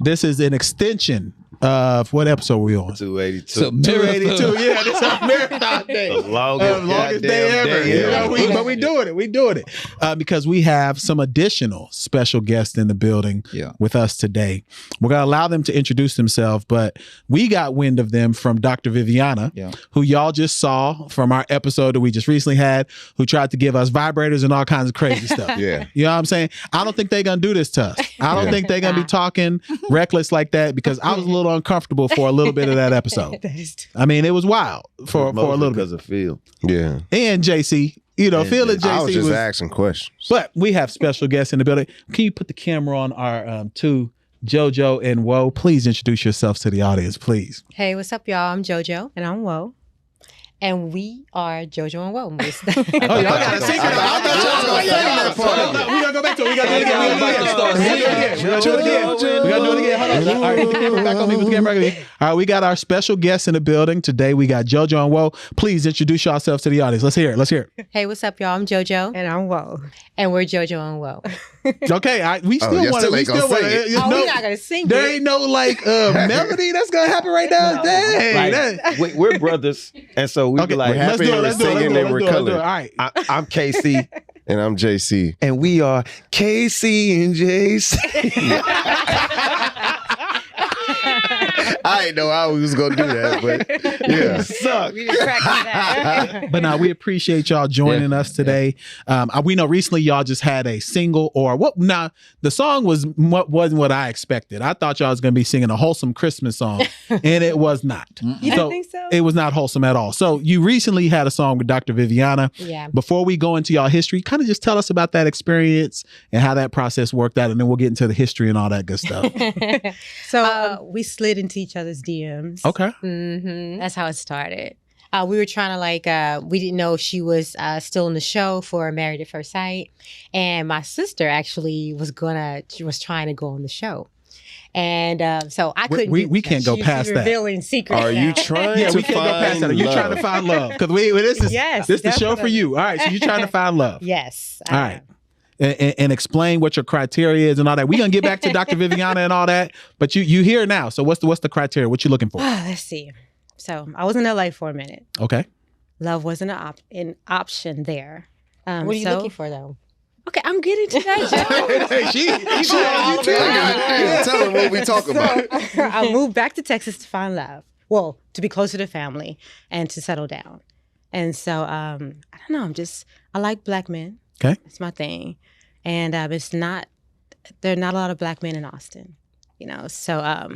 This is an extension of what episode we on? 282. So 282. Yeah, this is our marathon day. The longest day ever. Day ever. But we doing it. We doing it because we have some additional special guests in the building with us today. We're gonna allow them to introduce themselves, but we got wind of them from Dr. Viviana, who y'all just saw from our episode that we just recently had, who tried to give us vibrators and all kinds of crazy stuff. Yeah, you know what I'm saying? I don't think they're gonna do this to us. I don't think they're gonna be talking reckless like that because I was a little uncomfortable for a little bit of that episode. I mean, it was wild for a little bit because of Phil. Yeah, and JC. You know, Phil and JC I was just asking questions. But we have special guests in the building. Can you put the camera on our two JoJo and Woe? Please introduce yourselves to the audience, please. Hey, what's up, y'all? I'm JoJo and I'm Woe. And we are JoJo and Woe. Oh, y'all got a secret. I thought y'all was going to say that part. We got to go back to it. We got to do it again. We got to do it again. We got to do it again. Hold on. All right, put the camera back on me. Put the camera back on me. All right, we got our special guests in the building today. We got JoJo and Woe. Please introduce yourselves to the audience. Let's hear it. Let's hear it. Hey, what's up, y'all? I'm JoJo. And I'm Woe. And we're JoJo and Woe. Okay, we still want to. We still want to. We're not gonna sing. There ain't no like melody that's gonna happen right now. Dang, we're brothers, and so we be like, happy they were singing, they were colored. All right, I'm KC, and I'm JC, and we are KC and JC. I didn't know how we was gonna do that, but yeah, suck. But now we appreciate y'all joining us today. We know recently y'all just had a single or what? Now the song wasn't what I expected. I thought y'all was gonna be singing a wholesome Christmas song, and it was not. You didn't think so? It was not wholesome at all. So you recently had a song with Dr. Viviana. Yeah. Before we go into y'all history, kind of just tell us about that experience and how that process worked out, and then we'll get into the history and all that good stuff. So we slid into each other's DMs. Okay. Mm-hmm. That's how it started. We were trying to we didn't know she was still in the show for Married at First Sight. And my sister actually was trying to go on the show. And so I couldn't. We can't go past that. Revealing secrets. Are you trying to we can't go past that. Are you trying to find love? Because this is the show for you. All right, so you're trying to find love. Yes. All right. And explain what your criteria is and all that. We're gonna get back to Dr. Viviana and all that, but you here now. So what's the criteria? What you looking for? Let's see. So I was in LA for a minute. Okay. Love wasn't an option there. What are you looking for though? Okay, I'm getting to that, Joe. Hey, tell them what we talking about. I moved back to Texas to find love. Well, to be closer to family and to settle down. And so I don't know. I like black men. Okay, it's my thing. And there are not a lot of black men in Austin, you know. So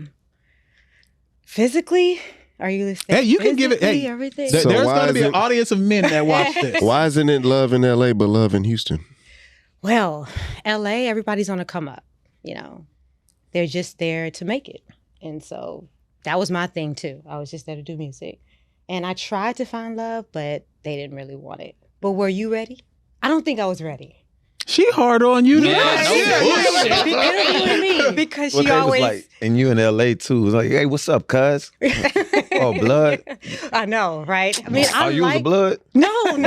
physically, are you listening? Hey, you can give it. Hey, everything. There's going to be an audience of men that watch this. Why isn't it love in LA but love in Houston? Well, LA, everybody's on a come up. You know, they're just there to make it, and so that was my thing too. I was just there to do music, and I tried to find love, but they didn't really want it. But were you ready? I don't think I was ready. She hard on you. Because she always was like, and you in LA too. It was like, hey, what's up, cuz? Oh, blood. I know, right? I mean, you was a blood? No. Because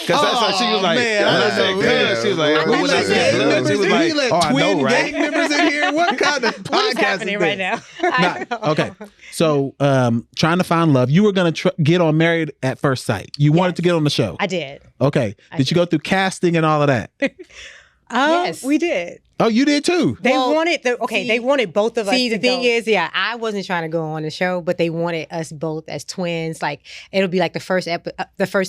that's how she was like. Man, she was like, what was that? Blood? She was like, oh, I know, right? Gang members in here. What kind of podcast is happening right now? Okay, so trying to find love. You were gonna get on Married at First Sight. You wanted to get on the show. I did. Okay. Did you go through casting and all of that? Yes, we did. Oh, you did too. They wanted they wanted both of us. See, the thing is, I wasn't trying to go on the show, but they wanted us both as twins. Like it'll be like the first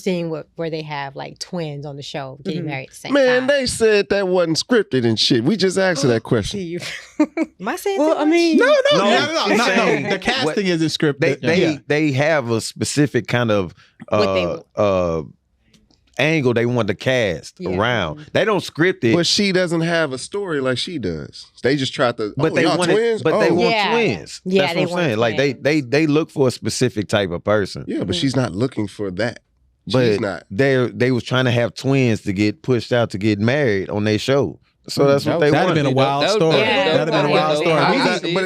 scene where they have like twins on the show getting married at the same time. Man, they said that wasn't scripted and shit. We just asked her that question. Am I saying? Well, I mean, no. The casting isn't scripted. They have a specific kind of angle they want to cast around. They don't script it. But she doesn't have a story like she does. They just tried to. But they want twins. But they want twins. Yeah, that's what I'm saying. Like they look for a specific type of person. Yeah, but she's not looking for that. But she's not. They was trying to have twins to get pushed out to get married on their show. So that's what they wanted. That'd have been a wild story. That'd have been a wild story.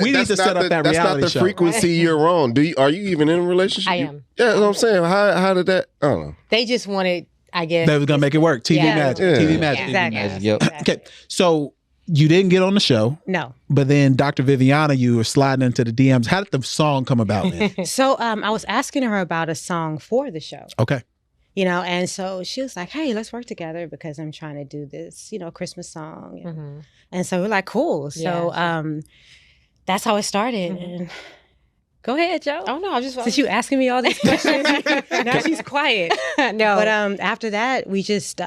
We need to set up that reality show. That's not the frequency you're on. Are you even in a relationship? I am. Yeah, that's what I'm saying. How did that? I don't know. They just wanted, I guess. They was gonna make it work. TV magic. TV magic. Exactly. Okay, so you didn't get on the show. No. But then Dr. Viviana, you were sliding into the DMs. How did the song come about then? So I was asking her about a song for the show. Okay. You know, and so she was like, hey, let's work together because I'm trying to do this, you know, Christmas song. Mm-hmm. And so we're like, cool. So that's how it started. Mm-hmm. And go ahead, Joe. Oh, no, I just... Since you asking me all these questions, now she's quiet. No. But after that, we just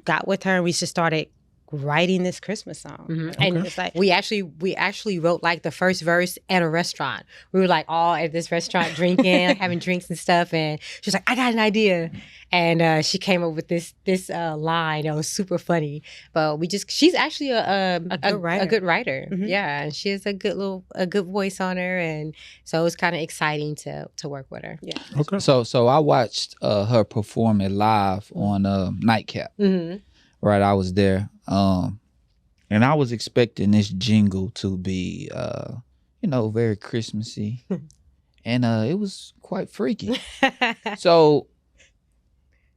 got with her and we just started writing this Christmas song. Mm-hmm. Okay. And it's like we actually wrote like the first verse at a restaurant. We were like all at this restaurant drinking, like, having drinks and stuff. And she was like, I got an idea. And she came up with this line that was super funny. But she's actually a good writer. Mm-hmm. Yeah. And she has a good voice on her. And so it was kind of exciting to work with her. Yeah. Okay. So I watched her perform it live on Nightcap. Mm-hmm. Right, I was there. And I was expecting this jingle to be, very Christmassy. And it was quite freaky. So,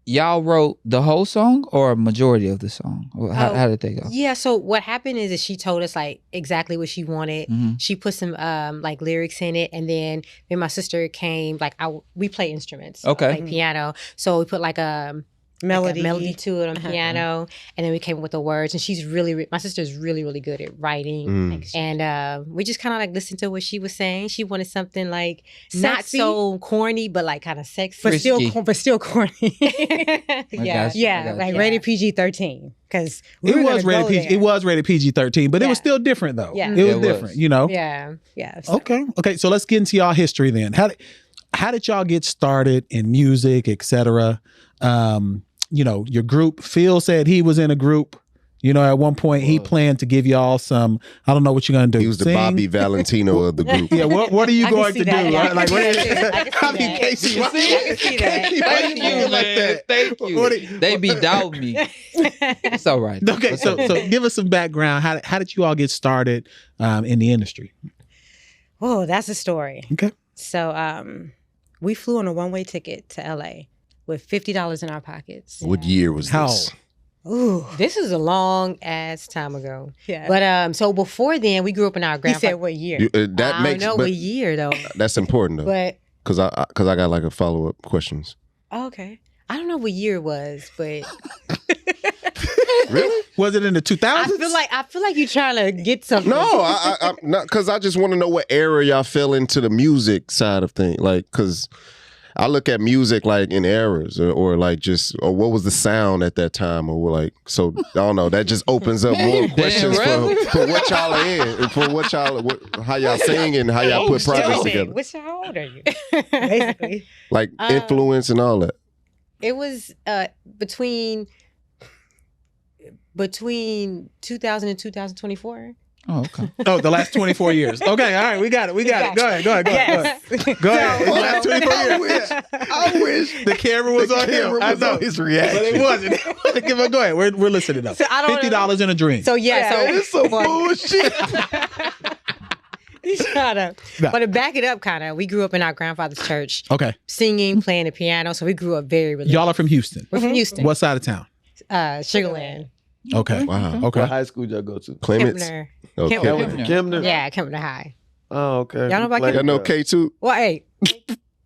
y'all wrote the whole song or a majority of the song? How did they go? Yeah, so what happened is that she told us like exactly what she wanted. Mm-hmm. She put some like lyrics in it, and then my sister came, like we play instruments. Okay. Like piano. So we put like a melody to it on piano, and then we came up with the words. And she's my sister's really, really good at writing. And we just kind of like listened to what she was saying. She wanted something like not Sexy? So corny, but like kind of sexy, but still corny. yeah, like rated PG-13 because It was rated PG-13, but it was still different though. Yeah. It was different, you know. Yeah. So. Okay. So let's get into y'all history then. How did y'all get started in music, etc.? Your group, Phil said he was in a group. At one point he planned to give y'all some, I don't know what you're going to do. He was the Bobby Valentino of the group. Yeah, what are you going to do? That. Like, I can see Casey, Thank you, man. Thank you. They be doubting me. It's all right. Okay, so give us some background. How did you all get started in the industry? Oh, that's a story. Okay. So we flew on a one-way ticket to LA with $50 in our pockets. What year was this? Ooh. This is a long ass time ago. Yeah. But so before then, we grew up in our He grandfather. said what year? I don't know what year though. That's important though. But Because I got like a follow-up questions. Okay. I don't know what year it was, but Really? Was it in the 2000s? I feel like you're trying to get something. No, I'm not, because I just want to know what era y'all fell into the music side of things. Like, because I look at music like in eras or like just, or what was the sound at that time, or like, so I don't know. That just opens up more questions for what y'all are in, and for how y'all sing and how y'all put projects together. How old are you? Basically. Like influence and all that. It was between 2000 and 2024. Oh, okay. Oh, the last 24 years. Okay, all right, we got it. Go ahead. Go ahead. The last 24 years. I wish the camera was on him. I know his reaction. But it wasn't. Go ahead. We're listening up. So I don't $50 in a dream. So It's so bullshit. Shut up. No. But to back it up, kind of, we grew up in our grandfather's church. Okay. Singing, playing the piano. So we grew up very religious. Y'all are from Houston. We're from Houston. What side of town? Sugarland. Okay. Wow. Okay. What high school y'all go to? Clements. Kempner. Okay. Kempner? Yeah, Kempner High. Oh, okay. Y'all know about Y'all know K2? Well, hey.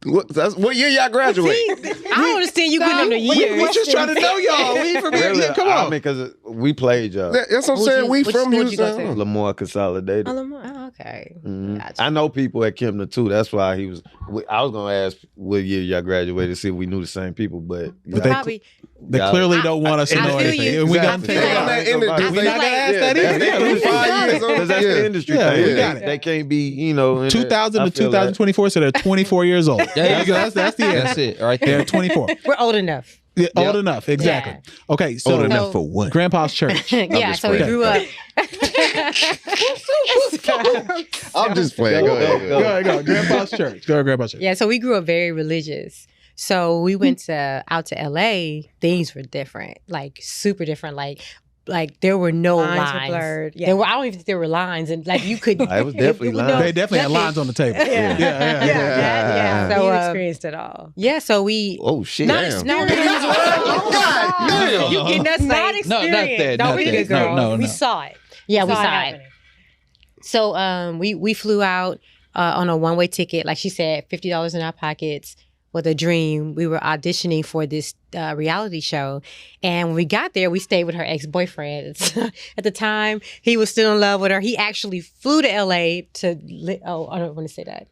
What year y'all graduate? I don't understand you putting them the years. We just trying to know y'all. We from here. Really? Yeah, come I on. mean, because we played y'all. That's what I'm saying. We Which from school did you go Houston. to? Lamar Consolidated. Oh, okay. Mhm. Gotcha. I know people at Kempner too. That's why I was gonna ask what year y'all graduated, see if we knew the same people, but We they- probably. They clearly don't want us to I know feel anything. you. We got Exactly. to Stay on that end of this. We're not gonna ask that either. Yeah, we 5 years on Because that's the industry Yeah, thing. we got it. They can't be, in that- 2000 I to feel that. 2024, so they're 24 years old. There you go. That's the end. That's it right They're there. 24. We're old enough. Yeah, old enough, exactly. Okay, so Old enough for what? Grandpa's church. Yeah, just so we playing. grew up. I'm just playing. Go ahead. Go. Grandpa's church. Go to Grandpa's church. Yeah, so we grew up very religious. So we went out to LA. Things were different, like super different. Like there were no Lines lines. were blurred. Yeah. I don't even think there were lines, and like you could. It was definitely lines. They definitely had lines on the table. Yeah. Yeah. So, So you experienced it all. Yeah, so we. Oh shit! Not Damn. no, God damn. you getting us Not like experience. No, not that. No, not we that. did, girl. No. We saw it. Yeah, we Saw it saw it. happening. So we flew out on a one-way ticket. Like she said, $50 in our pockets with a dream. We were auditioning for this reality show. And when we got there, we stayed with her ex-boyfriend. At the time, he was still in love with her. He actually flew to LA to, I don't want to say that.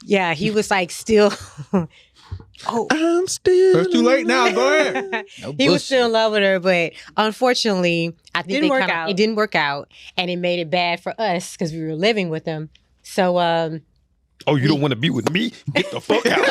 Yeah, he was like still... I'm still. It's too late now. Go ahead. He was still in love with her, but unfortunately, I think it didn't work out, and it made it bad for us because we were living with him. So, Oh, you don't want to be with me? Get the fuck out.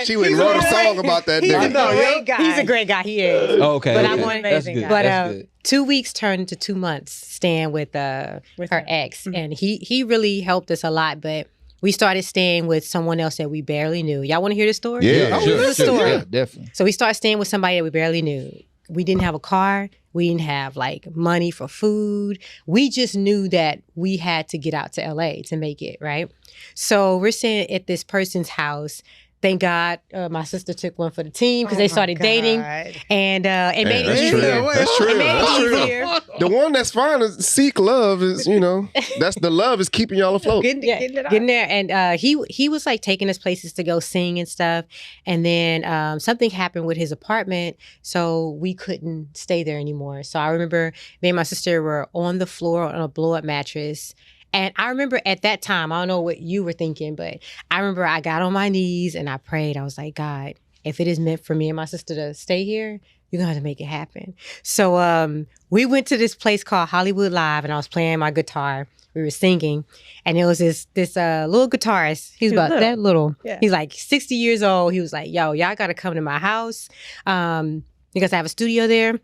She went and wrote a song about that He's a nigga. great guy. he's a great guy. He is. Okay. But okay. I wanted- That's amazing good. guy. But That's good. 2 weeks turned into 2 months staying with her ex, and he really helped us a lot. But we started staying with someone else that we barely knew. Y'all want to hear the story? Yeah. Here's the story. Yeah, definitely. So we started staying with somebody that we barely knew. We didn't have a car. We didn't have like money for food. We just knew that we had to get out to LA to make it, right? So we're staying at this person's house. Thank God my sister took one for the team because they started dating. And it made it That's easier. true. That's true. It made That's it true. easier. The one that's fine is seek love is, that's the love is keeping y'all afloat. Getting it out. Getting there, and he was like taking us places to go sing and stuff, and then something happened with his apartment, so we couldn't stay there anymore. So I remember me and my sister were on the floor on a blow up mattress. And I remember at that time, I don't know what you were thinking, but I remember I got on my knees and I prayed. I was like, God, if it is meant for me and my sister to stay here, you're going to have to make it happen. So we went to this place called Hollywood Live, and I was playing my guitar. We were singing, and it was this little guitarist. He's about that little. Yeah. He's like 60 years old. He was like, yo, y'all got to come to my house because I have a studio there.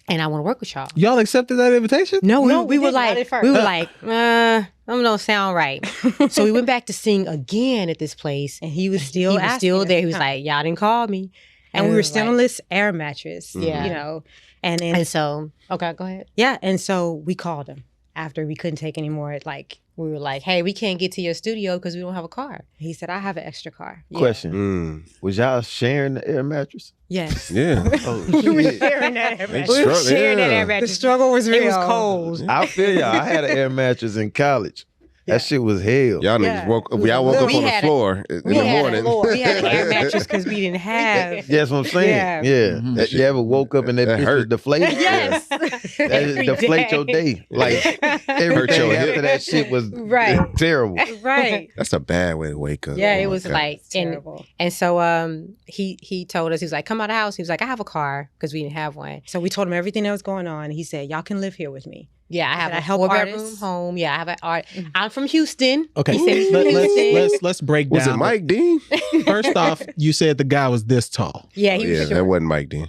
And I want to work with y'all. Y'all accepted that invitation? No, we were didn't. Not like, at first. we were like, that don't sound right. So we went back to sing again at this place. And he was still He was asking still us there. to He was come. like, y'all didn't call me. And we were still like, on this air mattress. Yeah. And then And so, okay, go ahead. yeah, and so we called him after we couldn't take any more. Like We were like, hey, we can't get to your studio because we don't have a car. he said, I have an extra car. Question. Was y'all sharing the air mattress? Yes. Yeah. Oh, We were shit. sharing that air mattress. We were struggle- sharing that yeah. air The mattress. struggle was real. It was cold. I feel y'all. I had an air mattress in college. That shit was hell. Y'all niggas Yeah. woke up on We the had floor in the morning. We had an air mattress because we didn't have. That's what I'm saying. Yeah. Mhm. That you ever woke up and that That bitch was hurt. deflated? Yes. That Every deflate your day. Like Hurt everything your after hip. that shit was Right. terrible. Right. That's a bad way to wake up. Yeah, Oh it my was God. like, and Terrible. so he told us, he was like, come out of the house. He was like, I have a car because we didn't have one. So we told him everything that was going on. He said, y'all can live here with me. Yeah, I have I a help 4-bedroom artists? home. Yeah, I have an art. I'm from Houston. Okay, He said he's from Houston. let's break Was down. it Mike Dean? First off, you said the guy was this tall. Yeah, he Yeah, was that short. wasn't Mike Dean.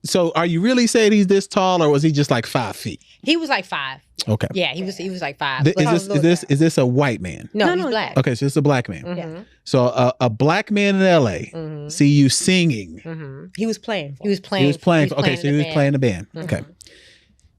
So are you really saying he's this tall, or was he just like 5 feet? He was like 5. Okay. Yeah, he was like 5. Is this a white man? No, No, he's black. Okay, so it's a black man. Mhm, So a black man in LA mhm, see you singing. mhm. He was playing. He was playing. He was playing. Okay, so he was playing the band. Okay.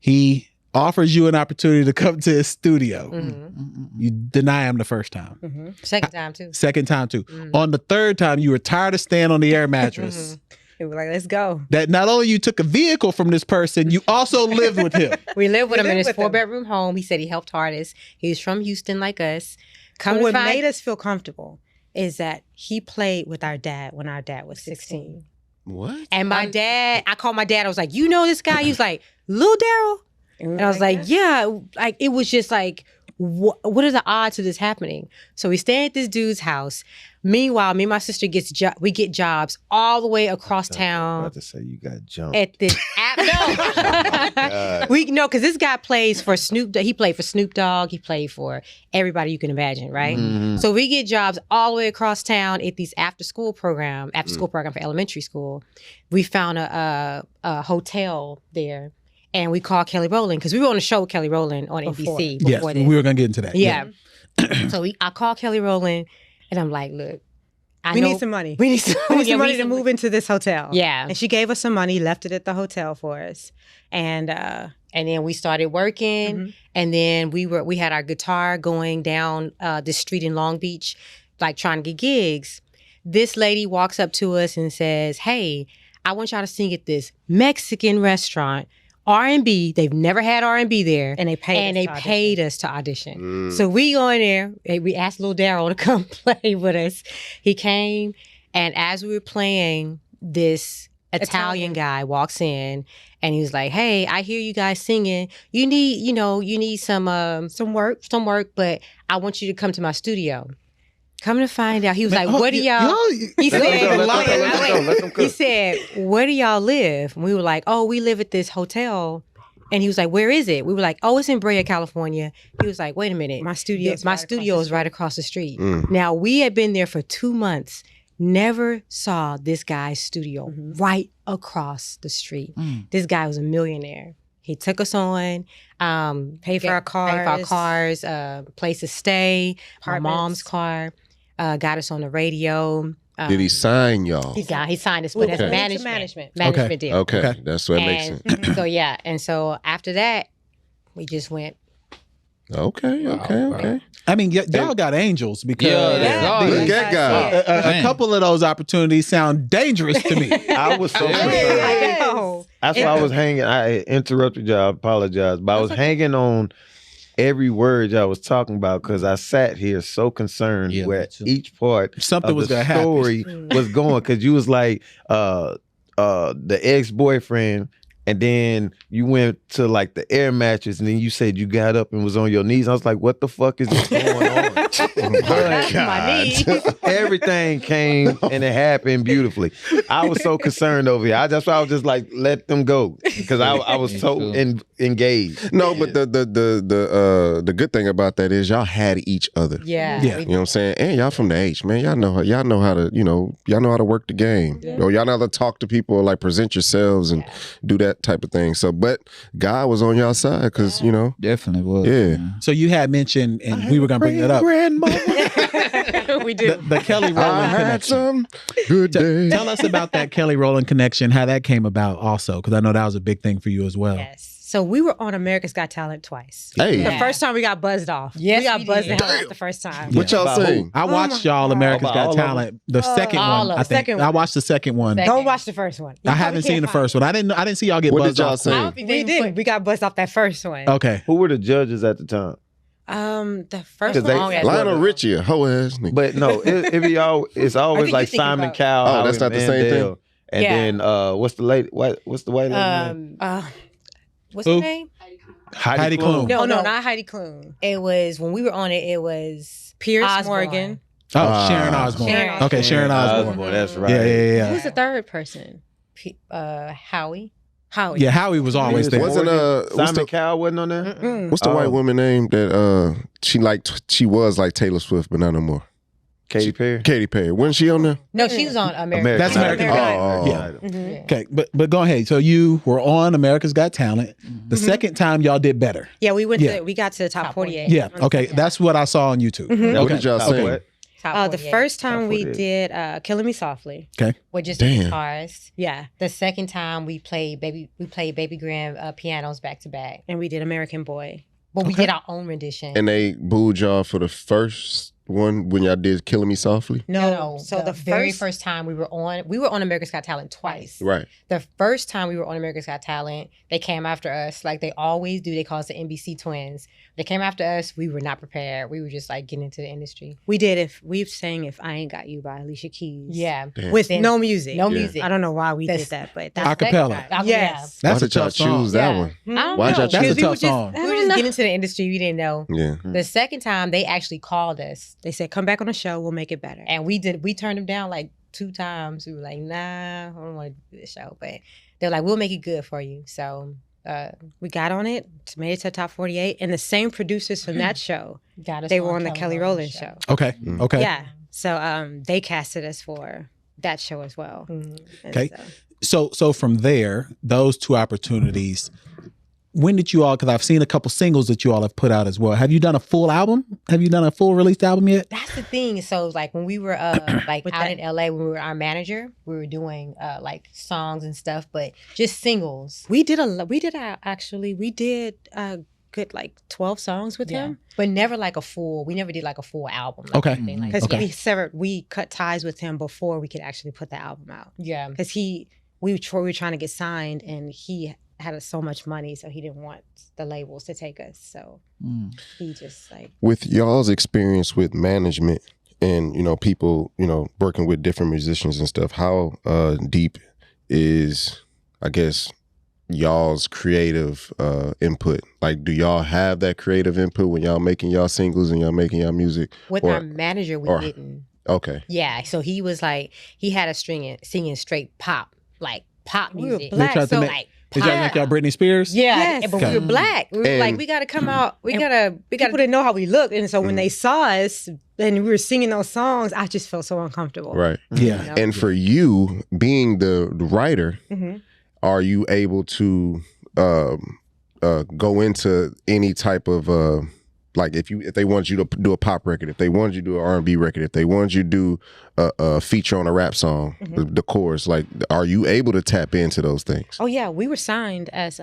He offers you an opportunity to come to his studio. Mhm. You deny him the first time. Second time too. Second time too. On the third time, you were tired of staying on the air mattress. He was like, let's go. That not only you took a vehicle from this person, you also lived with him. We lived with him in his lived with him. 4-bedroom home. He said he helped artists. He was from Houston like us. Come But to what find, made us feel comfortable is that he played with our dad when our dad was 16. What? and my dad, I called my dad. I was like, you know this guy? He was like, Lil Daryl? And I was like, yeah. Like, it was just like, what are the odds of this happening? So we stay at this dude's house. Meanwhile, me and my sister we get jobs all the way across I'm town about to say you got jumped. at this God. we know because this guy plays for Snoop Dogg. He played for Snoop Dogg. He played for everybody you can imagine, right? Mhm. So we get jobs all the way across town at these after school program for elementary school. We found a hotel there, and we called Kelly Rowland because we were on a show with Kelly Rowland on NBC Yes, before we this. were gonna get into that. Yeah. So I called Kelly Rowland, and I'm like, look, we need some money. We need some, We need yeah, some money need to some- move into this hotel. Yeah. And she gave us some money, left it at the hotel for us. And And then we started working, and then we had our guitar going down this street in Long Beach, like trying to get gigs. This lady walks up to us and says, "Hey, I want y'all to sing at this Mexican restaurant. R&B, they've never had R&B there. And they paid us to audition. So we go in there, we asked Lil Daryl to come play with us. He came, and as we were playing, this Italian guy walks in, and he was like, "Hey, I hear you guys singing. You need some work, but I want you to come to my studio." Come to find out, he was like, "What do y'all?" He said, "Where do y'all live?" And we were like, "Oh, we live at this hotel." And he was like, "Where is it?" We were like, "Oh, it's in Brea, California." He was like, "Wait a minute, my studio is right across the street." Now we had been there for 2 months, never saw this guy's studio right across the street. This guy was a millionaire. He took us on, paid for our cars, place to stay, my mom's car. Got us on the radio. Did he sign y'all? He signed us, but as a management deal. Okay, that's what makes sense. So and so after that, we just went. Okay. I mean, y'all got angels because a couple of those opportunities sound dangerous to me. I was so concerned. That's why I was hanging. I interrupted y'all. I apologize, but I was hanging on every word y'all was talking about because I sat here so concerned where each part something of was the gonna story was going, because you was like the ex-boyfriend, and then you went to like the air mattress, and then you said you got up and was on your knees. I was like, what the fuck is going on? My knees. Everything came and it happened beautifully. I was so concerned over here. That's why I was just like, let them go, because I was so engaged. No, but the good thing about that is y'all had each other. Yeah. You know what I'm saying? And y'all from the H, man. Y'all know how to, y'all know how to work the game. Or y'all know how to talk to people, like present yourselves and do that type of thing. So, but God was on y'all side, because definitely was. Yeah. So you had mentioned, and we were gonna bring that up. We did. The Kelly Rowland connection. Good day. Tell us about that Kelly Rowland connection, how that came about also, because I know that was a big thing for you as well. Yes. So we were on America's Got Talent twice. Hey. The first time we got buzzed off. Yes, we got buzzed did. the hell off the first time. What y'all sing? I watched y'all America's Got Talent. The second one, I think. I watched the second one. Don't watch the first one. I haven't seen the first one. I didn't see y'all get What buzzed did y'all off. sing? We did. We got buzzed off that first one. Okay. Who were the judges at the time? The first They- one. Lionel Richie, a hoe ass nigga. But no, it's always like Simon Cowell. Oh, that's not the same thing? And then what's the lady? What's the white lady name? What's her name? Heidi Klum. No, not Heidi Klum. It was when we were on it. It was Pierce Osborne. Morgan. Oh, Sharon Osbourne. Sharon Okay, Sharon Osbourne. That's right. Yeah. Who's the third person? Howie. Howie. Yeah, Howie was always there. Wasn't Simon Cowell wasn't on there? what's the white woman name that she was like Taylor Swift, but not no more? Katy Perry. Katy Perry. Wasn't she on there? No, she was on American. That's American Idol. Yeah. Okay, but go ahead. So you were on America's Got Talent. The second time y'all did better. Yeah, we got to the top 48. Yeah. Okay, that's what I saw on YouTube. What did y'all sing? The first time we did "Killing Me Softly." Okay. With just Damn. guitars. Yeah, The second time we played Baby Grand pianos back to back. and we did "American Boy." But we did our own rendition. And they booed y'all for the first one when y'all did "Killing Me Softly." No. So the very first time we were on America's Got Talent twice. Right. The first time we were on America's Got Talent, they came after us like they always do. They call us the NBC twins. They came after us. We were not prepared. We were just like getting into the industry. We did we've sang "If I Ain't Got You" by Alicia Keys. Yeah. Damn. With Then- no music. No Yeah. music. I don't know why we did That's- that, but A cappella. Yes. That's Why a did y'all tough song. choose that one? I don't Why'd know. y'all choose That's a it? tough song. We were just getting into the industry. We didn't know. Yeah. The second time, they actually called us. They said, "Come back on the show. We'll make it better." And we turned them down like 2 times. We were like, nah, I don't want to do this show. But they're like, we'll make it good for you. So We got on it, made it to the top 48, and the same producers from that show, got us they were on the Kelly Rowland show. Okay. Okay. Yeah. So they casted us for that show as well. Mhm. And Okay. so- So from there, those two opportunities, when did you all, because I've seen a couple singles that you all have put out as well. Have you done a full album? Have you done a full released album yet? That's the thing. So like when we were like With out that- in LA, when we were our manager, we were doing like songs and stuff, but just singles. we did a good like 12 songs with him. But never like a full. We never did like a full album. Like Okay. anything like Because that. we cut ties with him before we could actually put the album out. Yeah. Because he we were trying to get signed, and he had so much money, so he didn't want the labels to take us. So he just like. With y'all's experience with management and, people, working with different musicians and stuff, how deep is, I guess, y'all's creative input? Like, do y'all have that creative input when y'all making y'all singles and y'all making y'all music? With our manager, we didn't. Okay. Yeah, so he was like, he had us singing straight pop, like pop music. Black, so like. Did y'all make y'all Britney Spears? Yeah, Yes. but we were black. We were like, we got to come out. We got to. People didn't know how we looked, and so when they saw us and we were singing those songs, I just felt so uncomfortable. Right. Yeah. And for you, being the writer, are you able to go into any type of like if they want you to do a pop record, if they want you to do an R&B record, if they want you to do a feature on a rap song, the chorus, like, are you able to tap into those things? Oh yeah, we were signed as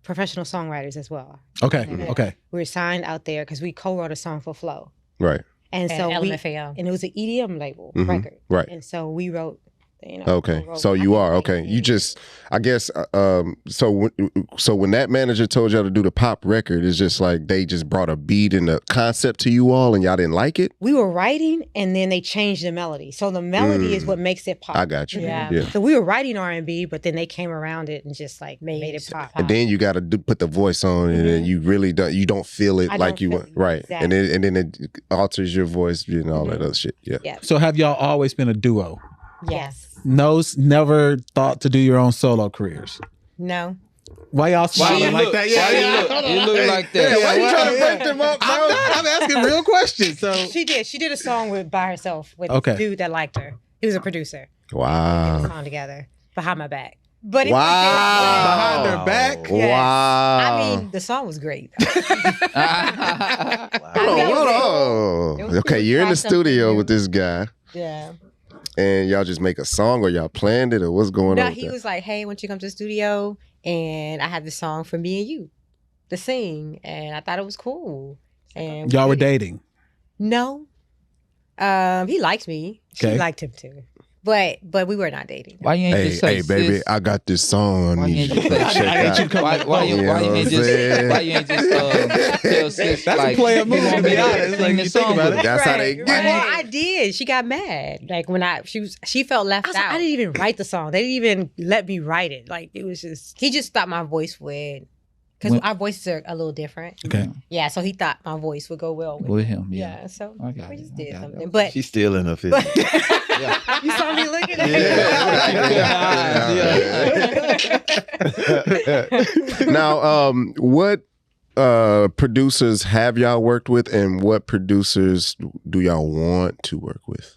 professional songwriters as well. Okay. Okay. We were signed out there because we co-wrote a song for Flo. Right. And so LMFAO. and it was an EDM label record. Right. And so we wrote. Okay, so you are okay. You just, I guess, so when that manager told y'all to do the pop record, it's just like they just brought a beat and a concept to you all, and y'all didn't like it. We were writing, and then they changed the melody. So the melody is what makes it pop. I got you. Yeah. So we were writing R&B, but then they came around it and just like made it pop. And then you got to put the voice on, and then you really don't feel it like you want, right? Exactly. And then it alters your voice and all that other shit. Yeah. So have y'all always been a duo? Yes. Never thought to do your own solo careers? No. Why y'all smiling like that? You look like that. Why you trying to break them up, bro? I'm asking real questions. So She did a song by herself with Okay. a dude that liked her. He was a producer. Wow. We did a song together behind my back. But it Wow. behind her back. Yes. Wow. I mean, the song was great. Hold on. Okay, you're in the studio with this guy, Yeah. and y'all just make a song, or y'all planned it, or what's going No, on? he was like, hey, why don't you come to the studio? And I had this song for me and you to sing. And I thought it was cool. And Y'all were dating. No. He liked me. Okay. She liked him too. But we were not dating. Why you ain't just say, Hey, baby, sis? I got this song. Why you ain't just Check say, out. why you You know what I'm saying? ain't just tell sis That's a like, player move, you want to me be honest, like, sing you this think song about with it. her? That's how they Right. get. Well, I did. She got mad. Like when she felt left I was like, out. I didn't even write the song. They didn't even let me write it. Like it was just. He just thought my voice would, because When- our voices are a little different. Okay. Yeah, so he thought my voice would go well with With it. him, yeah. Yeah, so I got we it, just I did got it. something. But She's still in her 50s. You saw me looking at Yeah. Now, what producers have y'all worked with, and what producers do y'all want to work with?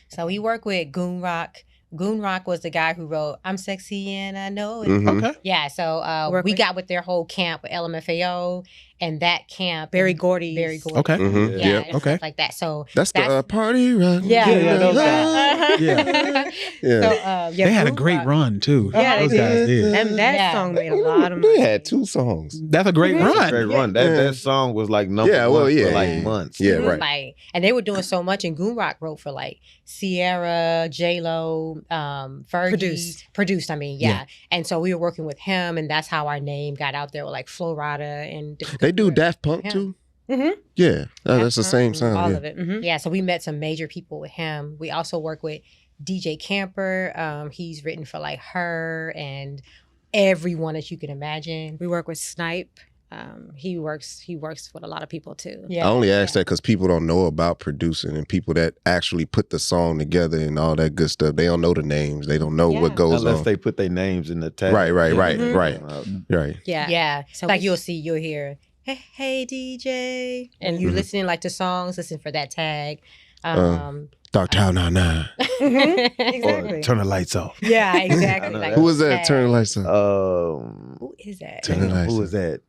so we work with Goon Rock. Goon Rock was the guy who wrote "I'm Sexy and I Know It." Mhm. Okay. Yeah, so Work we with- got with their whole camp with LMFAO, and that camp Barry Gordy's. Barry Gordy. Okay. Mhm. Yeah, Yep. and Okay. stuff like that. So That's the party rock. yeah, those guys. yeah. Yeah. So Yeah, They had a Goon great Rock. run too. Yeah, those they guys did. And that Yeah. song made a lot of money. They had 2 songs. That's a great run. Great run. That song was like number Yeah, well, one yeah, for like yeah. months. Yeah, It was right. Like, and they were doing so much, and Goon Rock wrote for like Sierra, J-Lo, Fergie. Produced, I mean, yeah. And so we were working with him, and that's how our name got out there with like Flo Rida and different They do people. Daft Punk Yeah. too? Mhm. Yeah. That's the same sound. All yeah. of it. Mhm. Yeah, so we met some major people with him. We also work with DJ Camper. He's written for like Her and everyone that you can imagine. We work with Snipe. He works with a lot of people too. Yeah, I only ask that because people don't know about producing, and people that actually put the song together and all that good stuff. They don't know the names. They don't know what goes Unless on. they put their names in the tag. Right. Mhm. Right. Yeah. Yeah. So like we- you'll hear, hey DJ, and you're listening like to songs. Listen for that tag. Dark Town 99. Exactly. Turn the lights off. Yeah, exactly. I know like that. Who was that? tag. Turn the lights on. Who is that? Turn the lights Who on. was that?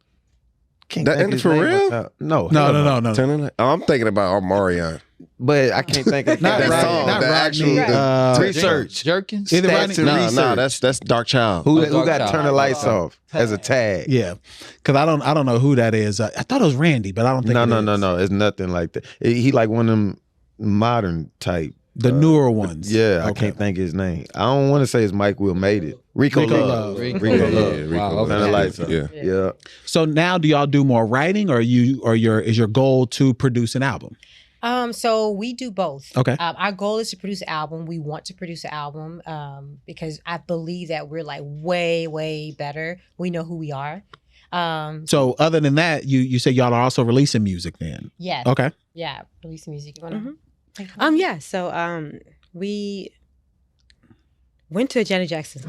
Can't That- think and his for name real? off top. No. No. Turn the light. Oh, I'm thinking about Omarion. But I can't think of Not That Rodney. song, Not the Rodney. actual- the- research. Jerkins? Either Stats Rodney- and No, research. that's Dark Child. Who Dark got Child. turn the lights off as a tag? Yeah, because I don't know who that is. I thought it was Randy, but I don't think. No. it is. It's nothing like that. He like one of them modern type The newer ones. Yeah, I can't think his name. I don't want to say it's Mike Will made it. Rico Love. Rico Love. Wow, Turn the lights up. Yeah. So now, do y'all do more writing, or is your goal to produce an album? So we do both. Okay. Our goal is to produce an album. We want to produce an album because I believe that we're like way, way better. We know who we are. So other than that, you say y'all are also releasing music then? Yes. Okay. Yeah, releasing music. You wanna? Yeah. So we went to a Janet Jackson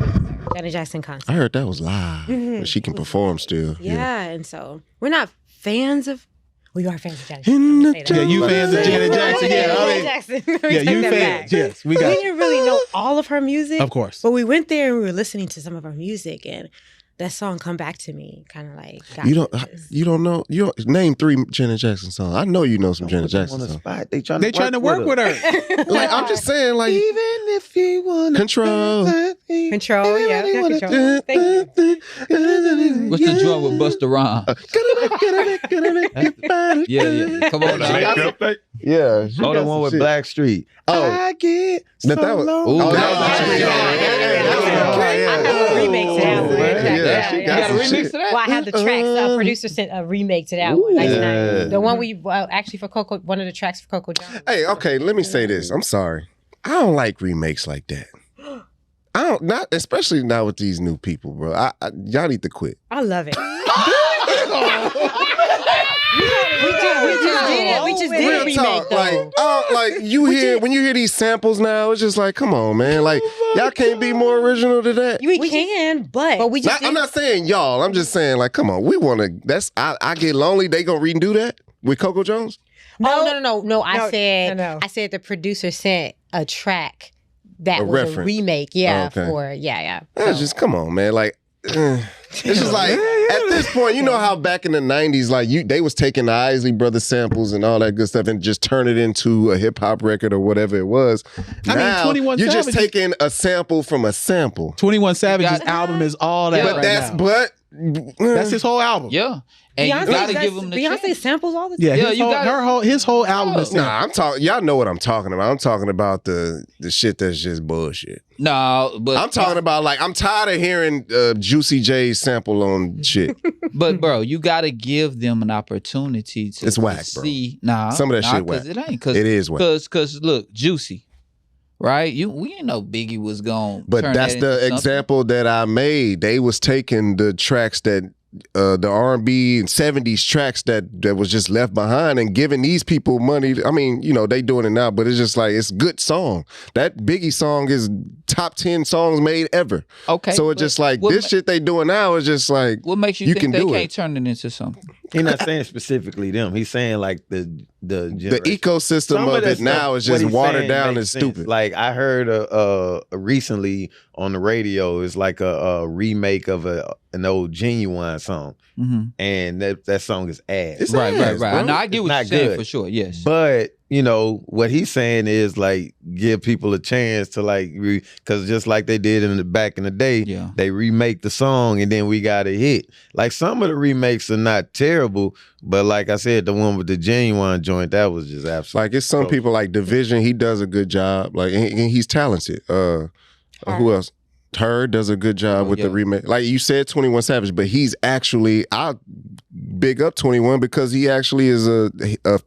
concert. I heard that was live. Mhm. She can perform still. Yeah, and so we're not fans of. We are fans of Janet In the Jackson. Yeah, you fans of Janet Jackson. Yeah, I mean, Jackson. yeah, you fans. Yes, we We got. didn't really know all of her music, Of course. but we went there and we were listening to some of her music, and that song "Come Back to Me" kind of like got You me don't just- know. You don't, name 3 Janet Jackson songs. I know you know some Janet Jackson On the songs. spot. They trying to work with her. Like I'm just saying, like Even if you want Control. Control, yeah, Control. Thank you. What's the joint with Busta Rhymes? Yeah. Come on now. Yeah. she Oh, got the one some with shit. Blackstreet. Oh. I get That was- so oh, low. that was- Remix to that one. Yeah, she You got got a some remix shit. to that? Well, I have the tracks. Producer sent a remake to that one. Yeah. The one we actually for Coco, one of the tracks for Coco Jones. Hey, okay, let me say this. I'm sorry. I don't like remakes like that. I don't, not especially not with these new people, bro. Y'all need to quit. I love it. We just did a Real remake talk, though. like you hear when you hear these samples now, it's just like, come on, man. Like y'all can't be more original to that. We can, but we just I'm not saying y'all. I'm just saying, like, come on. We want to. That's I get lonely. They gonna redo that with Coco Jones. No. I No. said the producer sent a track that A was reference. a remake. Yeah, Oh, okay. for yeah. That's just come on, man. Like. It's just like at this point, you know how back in the 90s, like they was taking the Isley Brothers samples and all that good stuff and just turn it into a hip hop record or whatever it was. I mean, 21 you're just Savage- taking a sample from a sample. 21 Savage's got- album is all that. Yeah, But right now. That's his whole album. Yeah. And you gotta give them the Beyonce chance. samples all the time. Yeah, Yeah, his, you whole, gotta- his whole album is. Nah, I'm talking. Y'all know what I'm talking about. I'm talking about the shit that's just bullshit. No, but I'm talking about like I'm tired of hearing Juicy J's sample on shit. But bro, you gotta give them an opportunity to It's whack, bro. see. Nah, Some of that shit because whack. it ain't. Cause It is whack. Cause look, Juicy, right? We didn't know Biggie was gonna. But turn that's that into the something. example that I made. They was taking the tracks that the R&B and 70s tracks that was just left behind and giving these people money. I mean, you know, they doing it now, but it's just like, it's a good song. That Biggie song is top 10 songs made ever. Okay. So it's just like, what this shit they doing now is just like, What makes you, you think can they do can't it. turn it into something? He's not saying specifically them. He's saying like the generation. ecosystem Some of that it now stuff, is what just he's watered saying down makes and sense. stupid. Like I heard recently on the radio, it's like a remake of an old Genuine song, Mm-hmm. and that song is ass. It's Right. ass, bro. Now I get It's what not you're saying good. for sure. Yes. But you know what he's saying is like give people a chance to like because just like they did in the back in the day, Yeah. they remake the song and then we got a hit. Like some of the remakes are not terrible, but like I said, the one with the Genuine joint that was just absolutely Like it's some people like Division, he does a good job. Like and he's talented. Who else? Her does a good job with the remake. Like you said, 21 Savage, but he's actually I big up 21 because he actually is a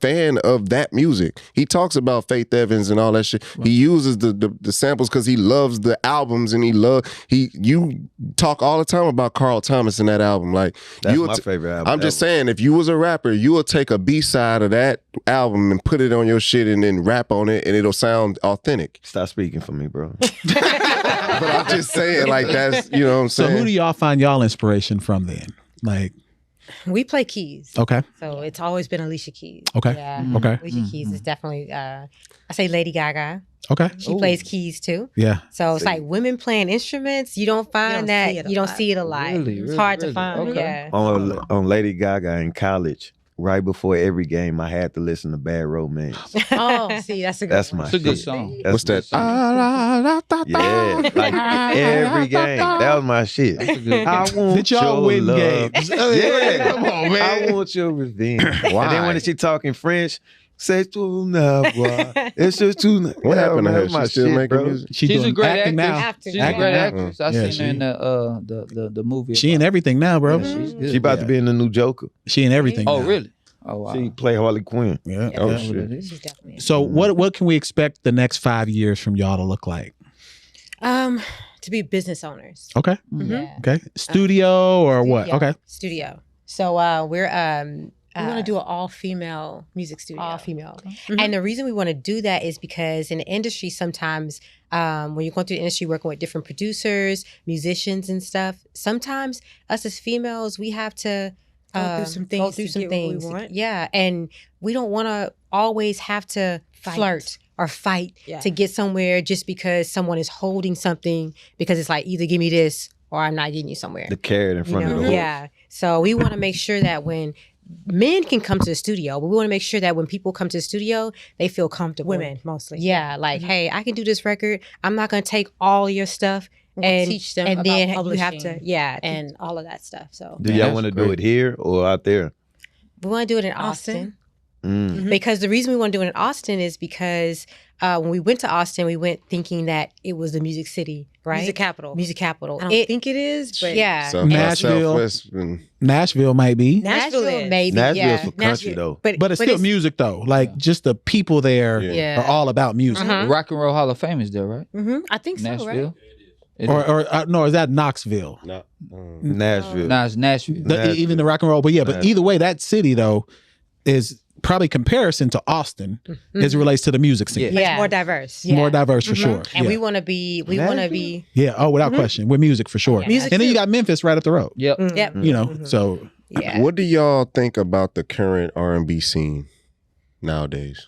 fan of that music. He talks about Faith Evans and all that shit. Right. He uses the samples because he loves the albums and you talk all the time about Carl Thomas in that album. Like that's my favorite album. I'm just saying, if you was a rapper, you will take a B-side of that album and put it on your shit and then rap on it and it'll sound authentic. Stop speaking for me, bro. But I'm just saying, like that's you know what I'm saying. So who do y'all find y'all inspiration from then? Like we play keys. Okay. So it's always been Alicia Keys. Okay. Yeah. Okay. Alicia Keys is definitely I say Lady Gaga. Okay. She plays keys too. Yeah. So it's like women playing instruments. You don't find you don't see it a lot. Really, it's hard to find. Okay. Yeah. On Lady Gaga in college, right before every game, I had to listen to Bad Romance. Oh, see, that's a good That's one. my It's a good shit. song. That's What's that? Yeah, like every game. That was my shit. I want Did y'all your win love. games? Yeah, Come on, man. I want your revenge. Why? And then when she talking French, Say to boy. It's just too. What happened to her? She's still making music. She's a doing great acting actress. now. She's a great actress. I Yeah, seen her in the movie. She in everything now, bro. Yeah, she's good. She about to be in the new Joker. She in everything. Oh, now. really? Oh, wow. She play Harley Quinn. Yeah. Oh, That's shit. what it is. She's definitely. So what can we expect the next 5 years from y'all to look like? To be business owners. Okay. Yeah. Okay. Studio or what? Studio. Okay. Studio. So We we're want to do an all-female music studio. all female. Mhm. And the reason we want to do that is because in the industry, sometimes when you're going through the industry, working with different producers, musicians, and stuff, sometimes us as females, we have to Go through some things to get what we want. Yeah, and we don't want to always have to flirt or fight Yeah. to get somewhere just because someone is holding something, because it's like either give me this or I'm not getting you somewhere. The carrot in You front of know? the horse. Yeah. So we want to make sure that when men can come to the studio, but we want to make sure that when people come to the studio, they feel comfortable. Women mostly. Yeah, like, Mhm. hey, I can do this record. I'm not going to take all your stuff We'll and teach them and about then publishing you have to, yeah. and all of that stuff. So Do Yeah, y'all that's want to do great. it here or out there? we want to do it in Austin. Austin. Mm. Because the reason we want to do it in Austin is because when we went to Austin, we went thinking that it was the music city, right? music capital. Music capital. I don't think it is, but yeah. South by Nashville. Southwest. And Nashville might be, Nashville is. maybe. Nashville's yeah. for country Nashville. though. but it's still music though. Like just the people there Yeah. are all about music. Uh-huh. The Rock and Roll Hall of Fame is there, right? I think so, right? Nashville. It Or no, is that Knoxville? not, Nashville. Nah, it's Nashville. Nashville. Even the rock and roll, but yeah, but Nashville. either way, that city though is probably comparison to Austin as it relates to the music scene. Yeah. But it's Yeah. more diverse. Yeah. More diverse for sure. And yeah. we want to be, we want to be, Yeah. Oh, without question, with music for sure. Yeah. Music and then you too. got Memphis right up the road. Yep. Yep. You know, so yeah. What do y'all think about the current R&B scene nowadays?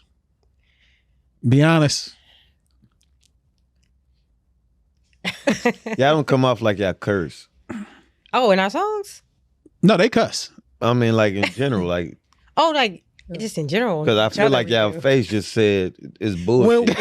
be honest. Y'all don't come off like y'all curse. Oh, in our songs? No, they cuss. I mean, like in general, like Oh, like just in general. because I feel like y'all face just said it's bullshit.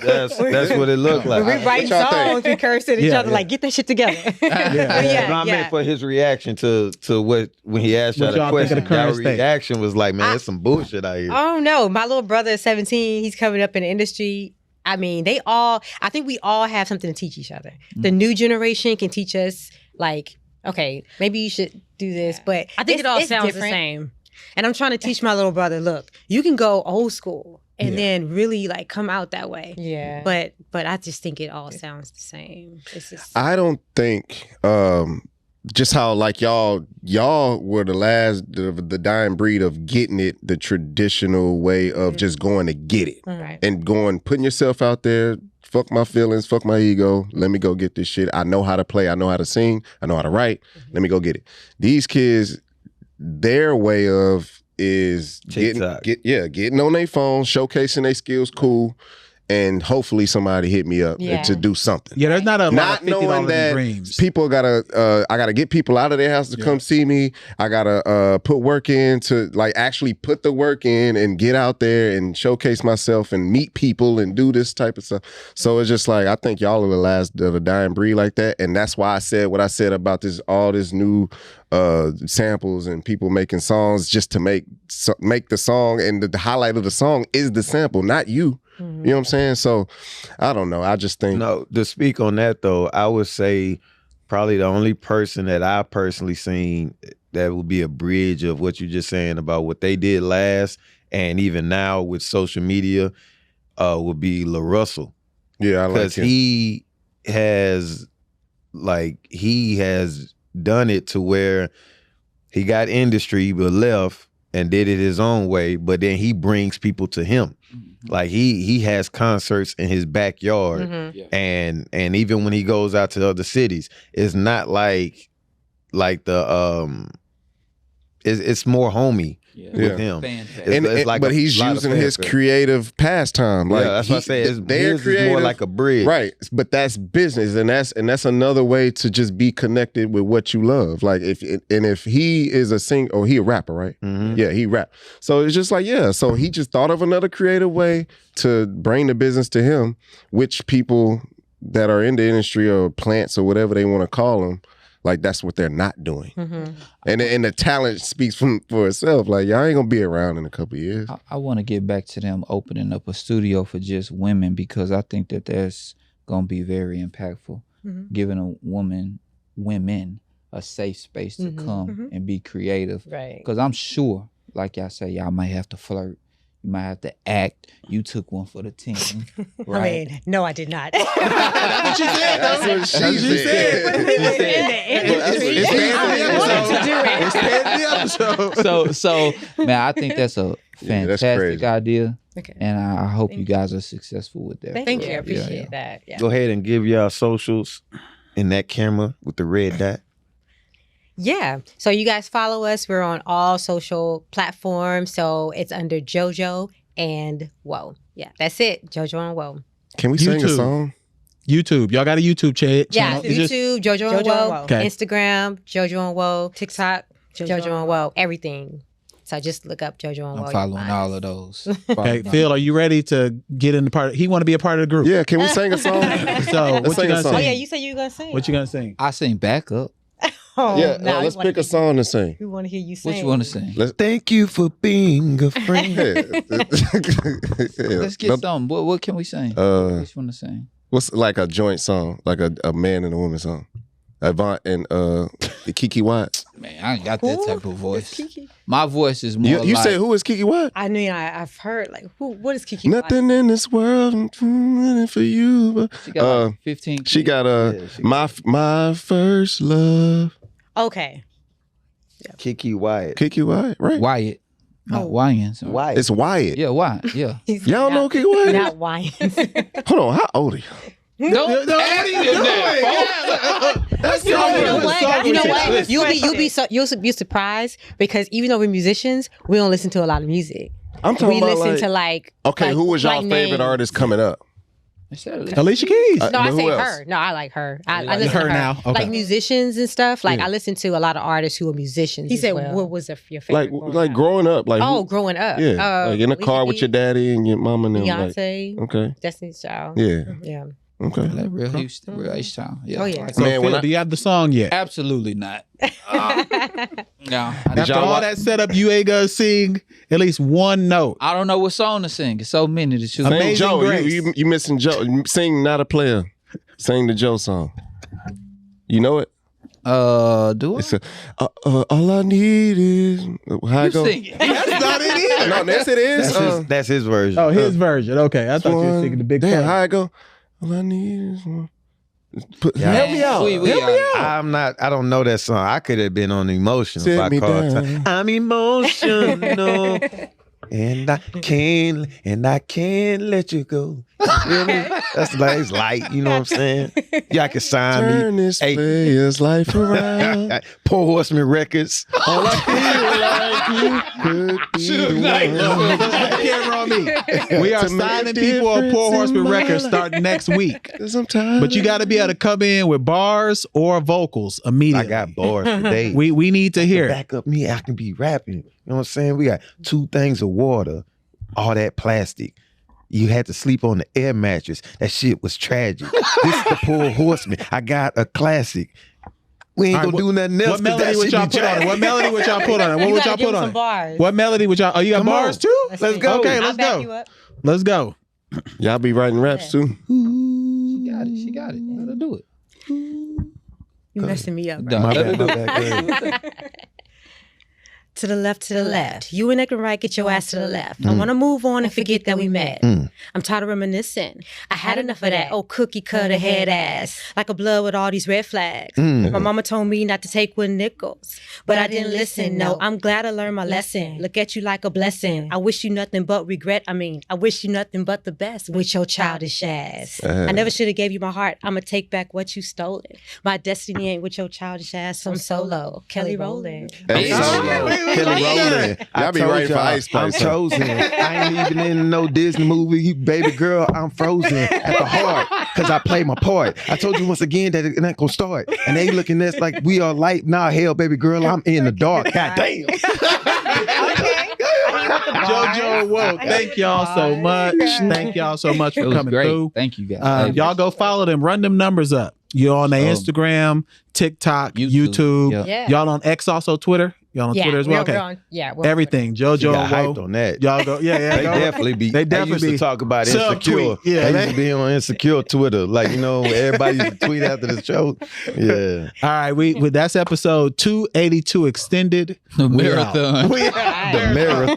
That's what it looked like. When we write What y'all think? songs, we curse at each Yeah, other, yeah. like, get that shit together. Yeah. No, I meant for his reaction to what when he asked y'all What the y'all think of question. the current Y'all state? reaction was like, man, it's some bullshit out here. Oh no, my little brother is 17. He's coming up in the industry. I mean, I think we all have something to teach each other. The new generation can teach us, like, okay, maybe you should do this, but I think it all it's sounds different. the same. And I'm trying to teach my little brother, look, you can go old school and then really like come out that way. Yeah. But I just think it all sounds the same. It's just I don't think just how like y'all were the last the dying breed of getting it the traditional way of just going to get it Right. and putting yourself out there. Fuck my feelings, fuck my ego. Let me go get this shit. I know how to play. I know how to sing. I know how to write. Let me go get it. These kids, their way of is TikTok. getting on their phone, showcasing their skills, cool, and hopefully somebody hit me up Yeah. to do something. Yeah, there's not a lot Not of $50 knowing in that dreams. people gotta, I gotta get people out of their house to come see me. I gotta put work in to like actually put the work in and get out there and showcase myself and meet people and do this type of stuff. So it's just like I think y'all are the last of the dying breed like that, and that's why I said what I said about all this new samples and people making songs just to make the song, and the highlight of the song is the sample, not you. You know what I'm saying? So I don't know. I just think No, to speak on that though, I would say probably the only person that I personally seen that would be a bridge of what you're just saying about what they did last and even now with social media would be La Russell. yeah, I like Because him. he has done it to where he got industry but left and did it his own way, but then he brings people to him. Like he has concerts in his backyard, and even when he goes out to other cities, it's not like the it's more homey with him. It's like but a he's lot of using his fanfare. creative pastime. Like Yeah, that's what I say. They're His is more like a bridge, right? But that's business, and that's another way to just be connected with what you love. Like if he is a singer or he a rapper, right? Mhm. Yeah, he rap. So it's just like so he just thought of another creative way to bring the business to him, which people that are in the industry or plants or whatever they want to call them, like that's what they're not doing. Mm-hmm. And the talent speaks for itself. Like y'all ain't gonna be around in a couple of years. I want to get back to them opening up a studio for just women because I think that that's gonna be very impactful, giving women a safe space to come and be creative. Right. Because I'm sure, like y'all say, y'all might have to flirt. You might have to act. You took one for the team, right? I mean, no, I did not. That's what she said. That's what she said. So, man, I think that's a fantastic crazy. idea. Okay. And I hope you guys are successful with that. Thank you. I Yeah, appreciate yeah. that. Yeah. Go ahead and give y'all socials in that camera with the red dot. Yeah. So you guys follow us. We're on all social platforms. So it's under JoJo and Whoa. Yeah, that's it. JoJo and Whoa. Can we sing a YouTube. song? YouTube. Y'all got a YouTube Yeah, channel? It's just- YouTube, JoJo and Whoa. Okay. Instagram, JoJo and Whoa. TikTok, JoJo and Whoa. Everything. So just look up JoJo and Whoa. I'm following all of those. Okay, Phil, are you ready to get in the part? He want to be a part of the group. Yeah, can we sing a song? So what you sing a gonna song. Oh, yeah, sing? you said you were going to sing. What you gonna sing? I sing backup. Oh, Yeah, nah, we let's wanna pick a hear- song to sing. We want to hear you sing. What you want to sing? Thank you for being a friend. Let's get something. What can we sing? What you want to sing? What's like a joint song, like a man and a woman song? Avant and Kiki White. Man, I ain't got that type of voice. Kiki? My voice is more You like, say who is Kiki White? I mean, I've heard, like, what is Kiki? Nothing in this world I'm doing for you. But, she got like 15 she kids. got my first love. Okay. Kiki Wyatt. Kiki White, right? Wyatt. Not Wyatt. sorry. Wyatt. It's Wyatt. Yeah, Wyatt. Yeah. Y'all know Kiki White? Not wine. Hold on, how old are you? No, Let's You know what? You know what? You'll be surprised because even though we're musicians, we don't listen to a lot of music. I'm talking We about listen like, to like. okay, like, who was y'all like favorite names. artist coming up? Alicia Keys. No, But I who say else? her. No, I like her. I like listen her to her now? Okay. Like musicians and stuff. Like Yeah. I listen to a lot of artists who are musicians. He as said, well. "What was your favorite?" Like growing up, like Oh, who- growing up. yeah, like in the Alicia car with Keys, your daddy and your mama and them. Like, Beyonce, okay, Destiny's Child. yeah, Yeah. okay. That real Houston, real H-Town. Yeah. Oh, yeah. So Man, when Phil, I- do you have the song yet? Absolutely not. No. After y'all all wa- that setup, you ain't gonna sing at least one note. I don't know what song to sing. It's so many to choose. Sing Amazing Joe. Grace. You missing Joe? Sing Not a Player. Sing the Joe song. You know it? Do It's I? all I need is how I You go. sing it. That's not it either. No, yes it is. That's his version. Oh, his version. Okay, I thought you were singing the big Damn, fun. how I go? All I need is one. Yeah. Help me out. We Help me are- out. I don't know that song. I could have been on emotion if Sit I me called. down. I'm emotional. And I can't let you go. You feel me? That's like it's light, you know what I'm saying? Y'all can sign Turn me. this Hey. player's life around. Poor Horsemen Records. All I feel like you could be the one. Put the camera on me. We are To make signing a people on Poor difference Horseman in my Records life. starting next week. 'Cause I'm tired. But you got to be able to come in with bars or vocals I immediately. got bars today. We need to hear it. Back up me, I can be rapping. You know what I'm saying? We got 2 things of water, all that plastic. You had to sleep on the air mattress. That shit was tragic. This is the Poor Horseman. I got a classic. We ain't All right, gonna do nothing else. What melody would y'all put on it? What melody would y'all put on it? What You would gotta y'all give put him on some it? bars. What melody would y'all? Oh, you got Come bars on. too? Let's go. Okay, I'll let's back go. you up. Let's go. Y'all be writing raps too? She got it. She got it. Let her do it. You messing me up. Right? Done. My Let her bad, do my bad. it. To the left, to the left. You and Nick and right, get your ass to the left. I want to move on and forget that we met. I'm tired of reminiscing. I had enough of that old cookie cutter head ass, like a blood with all these red flags. My mama told me not to take with nickels, but I didn't listen. No, I'm glad I learned my lesson. Look at you like a blessing. I wish you nothing but regret. I wish you nothing but the best with your childish ass. I never should have gave you my heart. I'ma take back what you stolen. My destiny ain't with your childish ass. So I'm solo. Kelly Rowland. Hey, Kelly Rowland. Y'all be told writing for y'all, Ice Spice, I'm huh? chosen. I ain't even in no Disney movie. You baby girl, I'm frozen at the heart because I play my part. I told you once again that it ain't gonna start. And they looking at us like we are light. Nah, hell, baby girl, I'm in the dark. God damn. JoJo, whoa! Thank y'all so much. Thank y'all so much It for was coming great. through. Thank you guys. Y'all go follow them. Run them numbers up. You're on the Instagram, TikTok, YouTube. Yeah. Y'all on X also, Twitter? Y'all on Twitter as well? We're Okay. on Everything. JoJo got Ro. hyped on that. Y'all go. Yeah. They definitely be. They used to talk about Insecure. Yeah, they used to be on Insecure Twitter. Like, you know, everybody used to tweet after the show. Yeah. All right. That's episode 282 extended. The marathon. The marathon.